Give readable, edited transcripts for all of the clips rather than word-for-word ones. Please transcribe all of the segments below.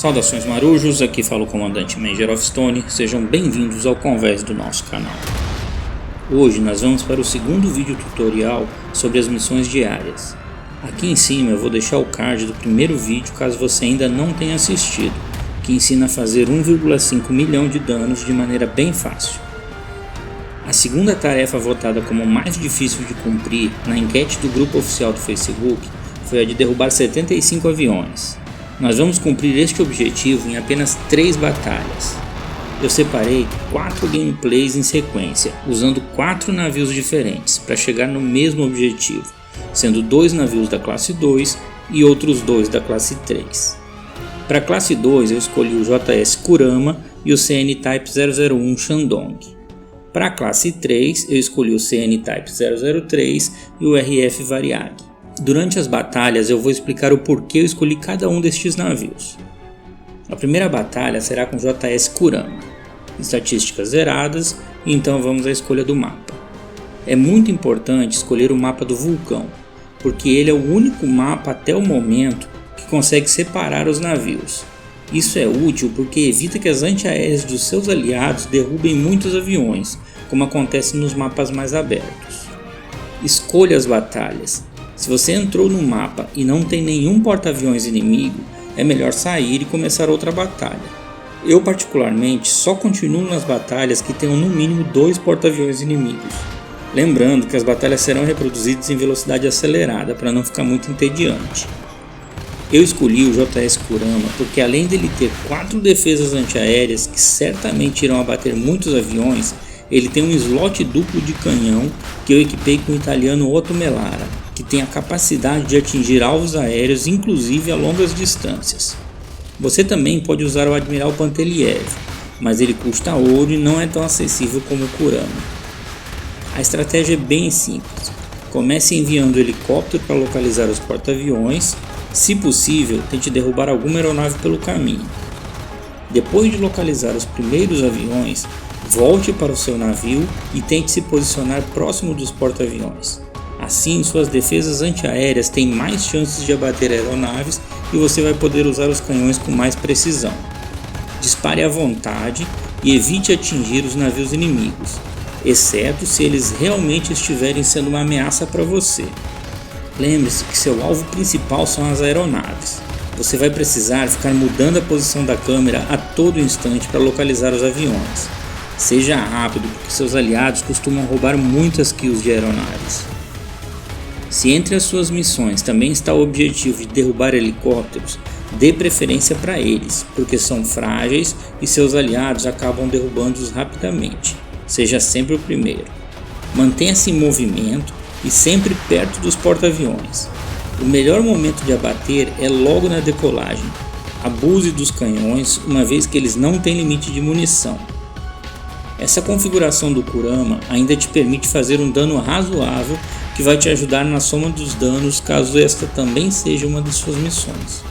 Saudações marujos, aqui fala o comandante Major of Stone, sejam bem-vindos ao convés do nosso canal. Hoje nós vamos para o segundo vídeo tutorial sobre as missões diárias. Aqui em cima eu vou deixar o card do primeiro vídeo caso você ainda não tenha assistido, que ensina a fazer 1,5 milhão de danos de maneira bem fácil. A segunda tarefa votada como mais difícil de cumprir na enquete do grupo oficial do Facebook foi a de derrubar 75 aviões. Nós vamos cumprir este objetivo em apenas 3 batalhas. Eu separei 4 gameplays em sequência, usando 4 navios diferentes para chegar no mesmo objetivo, sendo 2 navios da classe 2 e outros 2 da classe 3. Para a classe 2 eu escolhi o JS Kurama e o CN-Type 001 Shandong. Para a classe 3 eu escolhi o CN-Type 003 e o RF Variag. Durante as batalhas eu vou explicar o porquê eu escolhi cada um destes navios. A primeira batalha será com JS Kurama, estatísticas zeradas, e então vamos à escolha do mapa. É muito importante escolher o mapa do vulcão, porque ele é o único mapa até o momento que consegue separar os navios. Isso é útil porque evita que as antiaéreas dos seus aliados derrubem muitos aviões, como acontece nos mapas mais abertos. Escolha as batalhas. Se você entrou no mapa e não tem nenhum porta-aviões inimigo, é melhor sair e começar outra batalha. Eu particularmente só continuo nas batalhas que tenham no mínimo 2 porta-aviões inimigos. Lembrando que as batalhas serão reproduzidas em velocidade acelerada para não ficar muito entediante. Eu escolhi o JS Kurama porque além dele ter 4 defesas antiaéreas que certamente irão abater muitos aviões, ele tem um slot duplo de canhão que eu equipei com o italiano Otto Melara, que tem a capacidade de atingir alvos aéreos inclusive a longas distâncias. Você também pode usar o Admiral Panteliev, mas ele custa ouro e não é tão acessível como o Kurama. A estratégia é bem simples. Comece enviando o helicóptero para localizar os porta-aviões. Se possível, tente derrubar alguma aeronave pelo caminho. Depois de localizar os primeiros aviões, volte para o seu navio e tente se posicionar próximo dos porta-aviões. Assim, suas defesas antiaéreas têm mais chances de abater aeronaves e você vai poder usar os canhões com mais precisão. Dispare à vontade e evite atingir os navios inimigos, exceto se eles realmente estiverem sendo uma ameaça para você. Lembre-se que seu alvo principal são as aeronaves. Você vai precisar ficar mudando a posição da câmera a todo instante para localizar os aviões. Seja rápido, porque seus aliados costumam roubar muitas kills de aeronaves. Se entre as suas missões também está o objetivo de derrubar helicópteros, dê preferência para eles, porque são frágeis e seus aliados acabam derrubando-os rapidamente. Seja sempre o primeiro. Mantenha-se em movimento e sempre perto dos porta-aviões. O melhor momento de abater é logo na decolagem. Abuse dos canhões, uma vez que eles não têm limite de munição. Essa configuração do Kurama ainda te permite fazer um dano razoável que vai te ajudar na soma dos danos caso esta também seja uma de suas missões.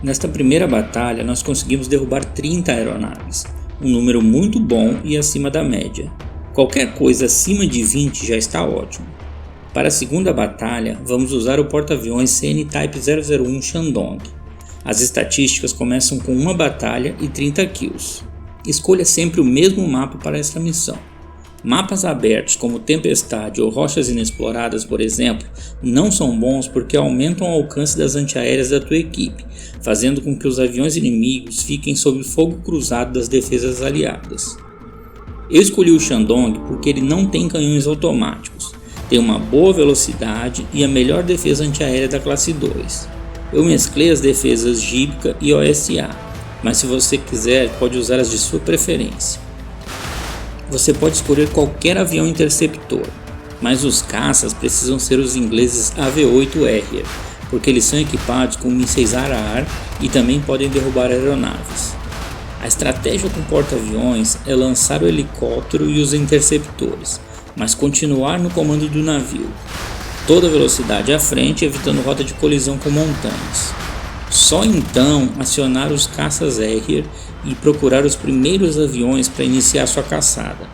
Nesta primeira batalha, nós conseguimos derrubar 30 aeronaves, um número muito bom e acima da média. Qualquer coisa acima de 20 já está ótimo. Para a segunda batalha, vamos usar o porta-aviões CN-Type 001 Shandong. As estatísticas começam com uma batalha e 30 kills. Escolha sempre o mesmo mapa para esta missão. Mapas abertos como Tempestade ou Rochas Inexploradas, por exemplo, não são bons porque aumentam o alcance das antiaéreas da tua equipe, fazendo com que os aviões inimigos fiquem sob fogo cruzado das defesas aliadas. Eu escolhi o Shandong porque ele não tem canhões automáticos, tem uma boa velocidade e a melhor defesa antiaérea da classe 2. Eu mesclei as defesas Gibka e OSA, mas se você quiser pode usar as de sua preferência. Você pode escolher qualquer avião interceptor, mas os caças precisam ser os ingleses AV-8 Harrier, porque eles são equipados com mísseis ar-a-ar e também podem derrubar aeronaves. A estratégia com porta-aviões é lançar o helicóptero e os interceptores, mas continuar no comando do navio. Toda velocidade à frente, evitando rota de colisão com montanhas. Só então acionar os caças Harrier e procurar os primeiros aviões para iniciar sua caçada.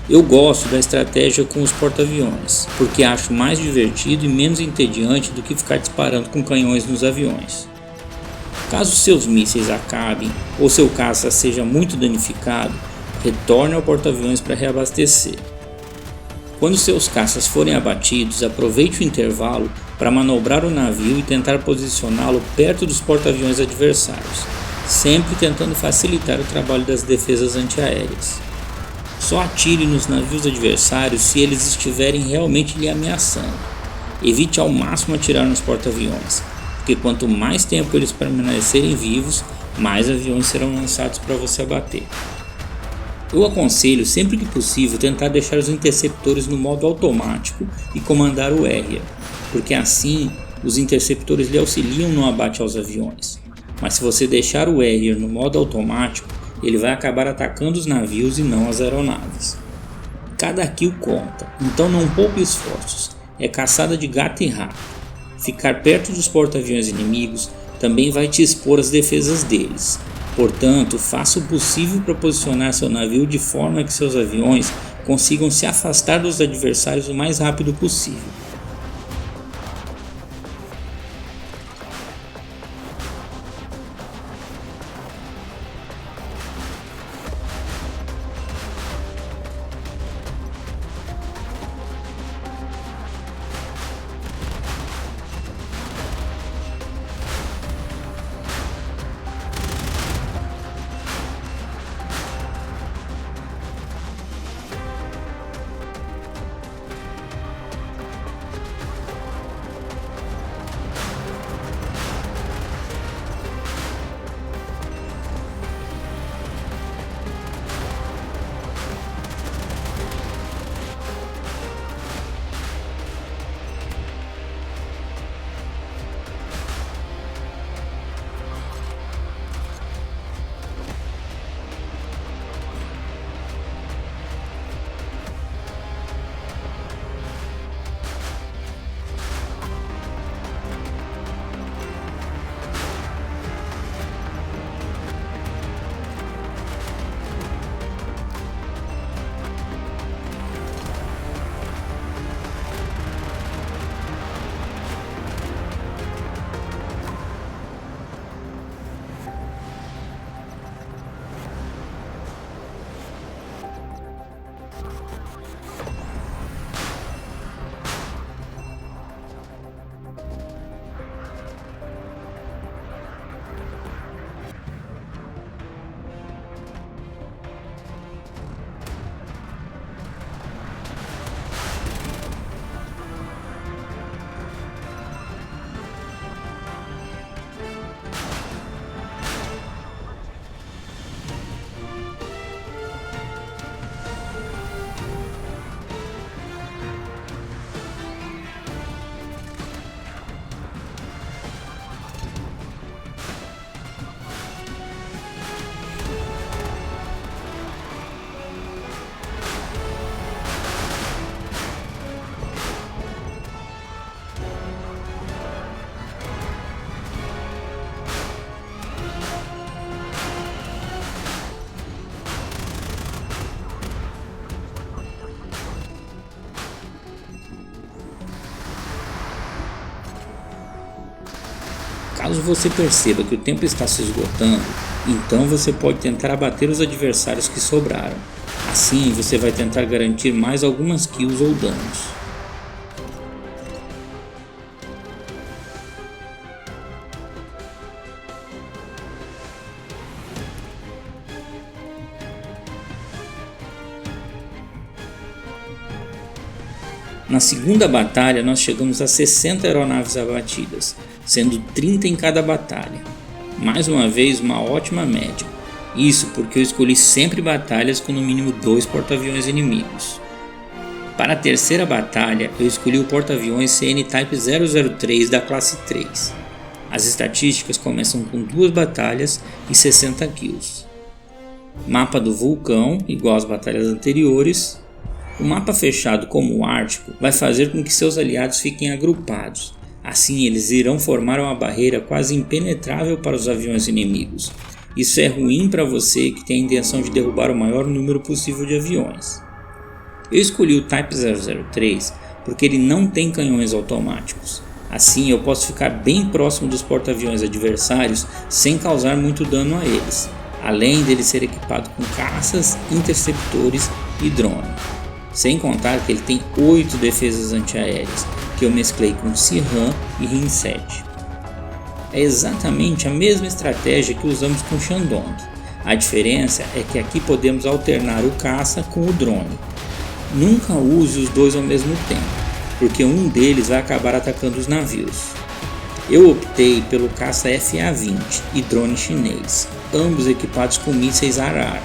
Eu gosto da estratégia com os porta-aviões, porque acho mais divertido e menos entediante do que ficar disparando com canhões nos aviões. Caso seus mísseis acabem ou seu caça seja muito danificado, retorne ao porta-aviões para reabastecer. Quando seus caças forem abatidos, aproveite o intervalo para manobrar o navio e tentar posicioná-lo perto dos porta-aviões adversários, sempre tentando facilitar o trabalho das defesas antiaéreas. Só atire nos navios adversários se eles estiverem realmente lhe ameaçando. Evite ao máximo atirar nos porta-aviões, porque quanto mais tempo eles permanecerem vivos, mais aviões serão lançados para você abater. Eu aconselho sempre que possível tentar deixar os interceptores no modo automático e comandar o Harrier, porque assim os interceptores lhe auxiliam no abate aos aviões. Mas se você deixar o Harrier no modo automático, ele vai acabar atacando os navios e não as aeronaves. Cada kill conta, então não poupe esforços, é caçada de gato e rato. Ficar perto dos porta-aviões inimigos também vai te expor às defesas deles. Portanto, faça o possível para posicionar seu navio de forma que seus aviões consigam se afastar dos adversários o mais rápido possível. Caso você perceba que o tempo está se esgotando, então você pode tentar abater os adversários que sobraram. Assim você vai tentar garantir mais algumas kills ou danos. Na segunda batalha nós chegamos a 60 aeronaves abatidas, sendo 30 em cada batalha. Mais uma vez uma ótima média. Isso porque eu escolhi sempre batalhas com no mínimo 2 porta-aviões inimigos. Para a terceira batalha eu escolhi o porta-aviões CN-Type 003 da classe 3. As estatísticas começam com 2 batalhas e 60 kills. Mapa do vulcão, igual às batalhas anteriores. O mapa fechado como o Ártico vai fazer com que seus aliados fiquem agrupados. Assim eles irão formar uma barreira quase impenetrável para os aviões inimigos. Isso é ruim para você que tem a intenção de derrubar o maior número possível de aviões. Eu escolhi o Type 003 porque ele não tem canhões automáticos. Assim eu posso ficar bem próximo dos porta-aviões adversários sem causar muito dano a eles, além dele ser equipado com caças, interceptores e drone. Sem contar que ele tem 8 defesas antiaéreas, que eu mesclei com Sirhan e Rin-7. É exatamente a mesma estratégia que usamos com Shandong. A diferença é que aqui podemos alternar o caça com o drone. Nunca use os dois ao mesmo tempo, porque um deles vai acabar atacando os navios. Eu optei pelo caça FA-20 e drone chinês, ambos equipados com mísseis AR-AR.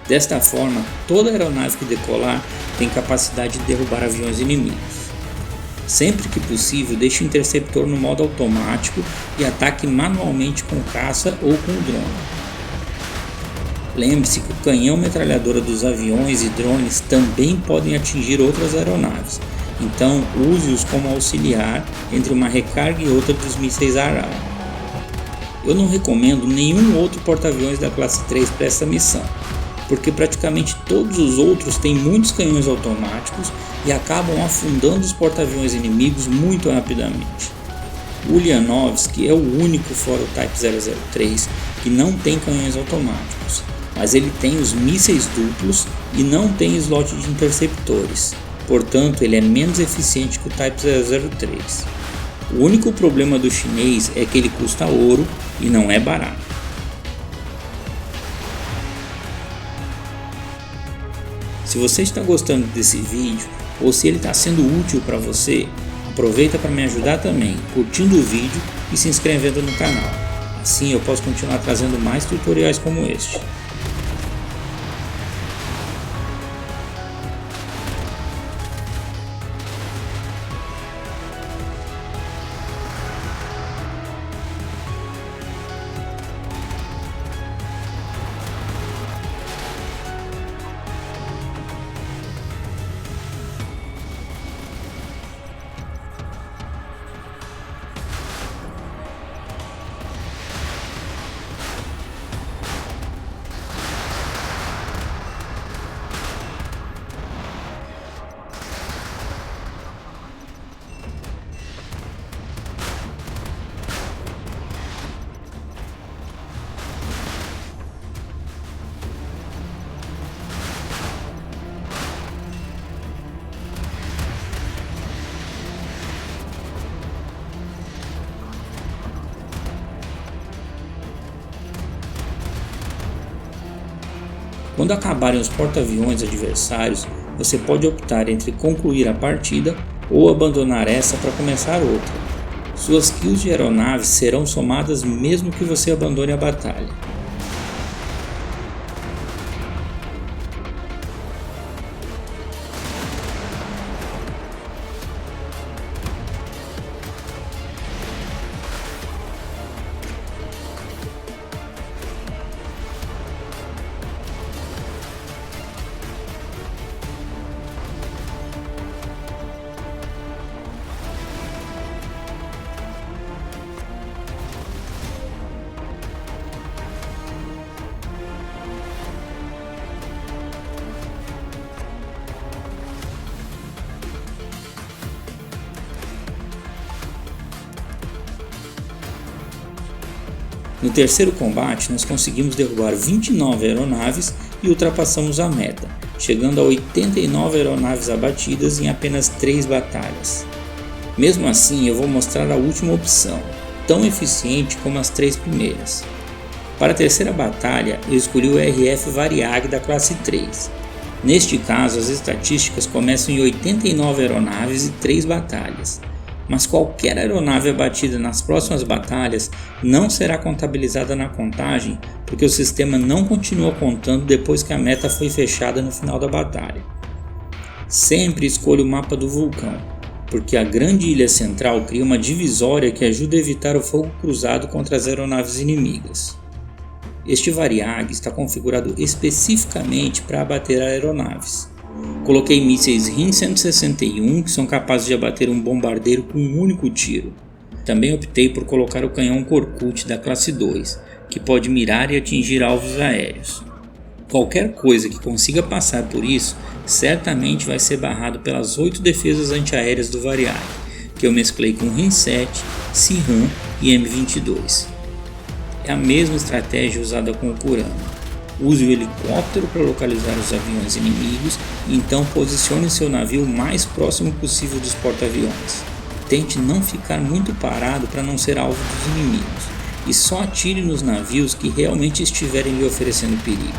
Desta forma, toda aeronave que decolar tem capacidade de derrubar aviões inimigos. Sempre que possível, deixe o interceptor no modo automático e ataque manualmente com caça ou com o drone. Lembre-se que o canhão metralhadora dos aviões e drones também podem atingir outras aeronaves, então use-os como auxiliar entre uma recarga e outra dos mísseis AR-AR. Eu não recomendo nenhum outro porta-aviões da classe 3 para essa missão, porque praticamente todos os outros têm muitos canhões automáticos e acabam afundando os porta-aviões inimigos muito rapidamente. O Ulyanovsk é o único fora o Type 003 que não tem canhões automáticos, mas ele tem os mísseis duplos e não tem slot de interceptores, portanto ele é menos eficiente que o Type 003. O único problema do chinês é que ele custa ouro e não é barato. Se você está gostando desse vídeo ou se ele está sendo útil para você, aproveita para me ajudar também, curtindo o vídeo e se inscrevendo no canal. Assim eu posso continuar trazendo mais tutoriais como este. Quando acabarem os porta-aviões adversários, você pode optar entre concluir a partida ou abandonar essa para começar outra. Suas kills de aeronaves serão somadas mesmo que você abandone a batalha. No terceiro combate, nós conseguimos derrubar 29 aeronaves e ultrapassamos a meta, chegando a 89 aeronaves abatidas em apenas 3 batalhas. Mesmo assim, eu vou mostrar a última opção, tão eficiente como as 3 primeiras. Para a terceira batalha, eu escolhi o RF Variag da classe 3. Neste caso, as estatísticas começam em 89 aeronaves e 3 batalhas. Mas qualquer aeronave abatida nas próximas batalhas não será contabilizada na contagem, porque o sistema não continua contando depois que a meta foi fechada no final da batalha. Sempre escolha o mapa do vulcão, porque a grande ilha central cria uma divisória que ajuda a evitar o fogo cruzado contra as aeronaves inimigas. Este Variag está configurado especificamente para abater aeronaves. Coloquei mísseis RIM-161 que são capazes de abater um bombardeiro com um único tiro. Também optei por colocar o canhão Korkut da classe 2, que pode mirar e atingir alvos aéreos. Qualquer coisa que consiga passar por isso certamente vai ser barrado pelas 8 defesas antiaéreas do Variag, que eu mesclei com RIM-7, SIRAM e M22. É a mesma estratégia usada com o Kurama. Use o helicóptero para localizar os aviões inimigos e então posicione seu navio o mais próximo possível dos porta-aviões. Tente não ficar muito parado para não ser alvo dos inimigos e só atire nos navios que realmente estiverem lhe oferecendo perigo.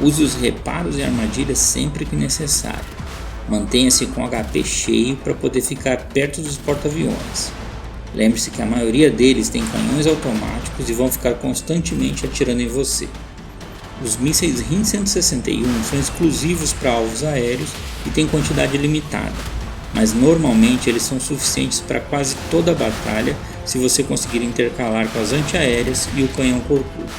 Use os reparos e armadilhas sempre que necessário. Mantenha-se com HP cheio para poder ficar perto dos porta-aviões. Lembre-se que a maioria deles tem canhões automáticos e vão ficar constantemente atirando em você. Os mísseis RIM-161 são exclusivos para alvos aéreos e têm quantidade limitada, mas normalmente eles são suficientes para quase toda a batalha se você conseguir intercalar com as antiaéreas e o canhão Korkut.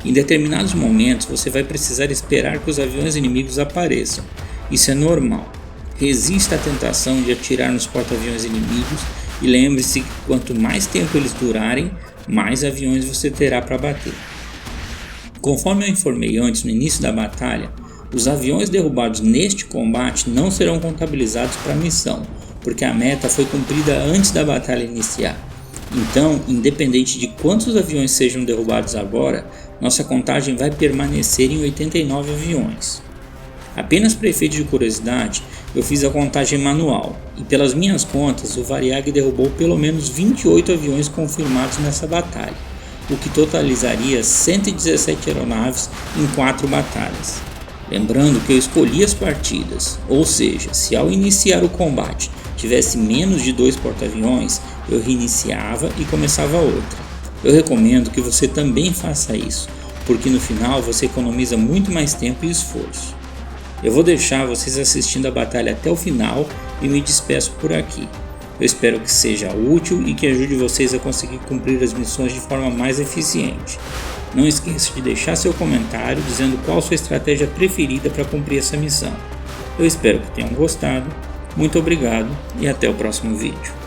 Em determinados momentos você vai precisar esperar que os aviões inimigos apareçam. Isso é normal. Resista à tentação de atirar nos porta-aviões inimigos e lembre-se que quanto mais tempo eles durarem, mais aviões você terá para bater. Conforme eu informei antes no início da batalha, os aviões derrubados neste combate não serão contabilizados para a missão, porque a meta foi cumprida antes da batalha iniciar. Então, independente de quantos aviões sejam derrubados agora, nossa contagem vai permanecer em 89 aviões. Apenas para efeito de curiosidade, eu fiz a contagem manual e pelas minhas contas o Variag derrubou pelo menos 28 aviões confirmados nessa batalha, o que totalizaria 117 aeronaves em 4 batalhas. Lembrando que eu escolhi as partidas, ou seja, se ao iniciar o combate tivesse menos de 2 porta-aviões, eu reiniciava e começava outra. Eu recomendo que você também faça isso, porque no final você economiza muito mais tempo e esforço. Eu vou deixar vocês assistindo a batalha até o final e me despeço por aqui. Eu espero que seja útil e que ajude vocês a conseguir cumprir as missões de forma mais eficiente. Não esqueça de deixar seu comentário dizendo qual sua estratégia preferida para cumprir essa missão. Eu espero que tenham gostado, muito obrigado e até o próximo vídeo.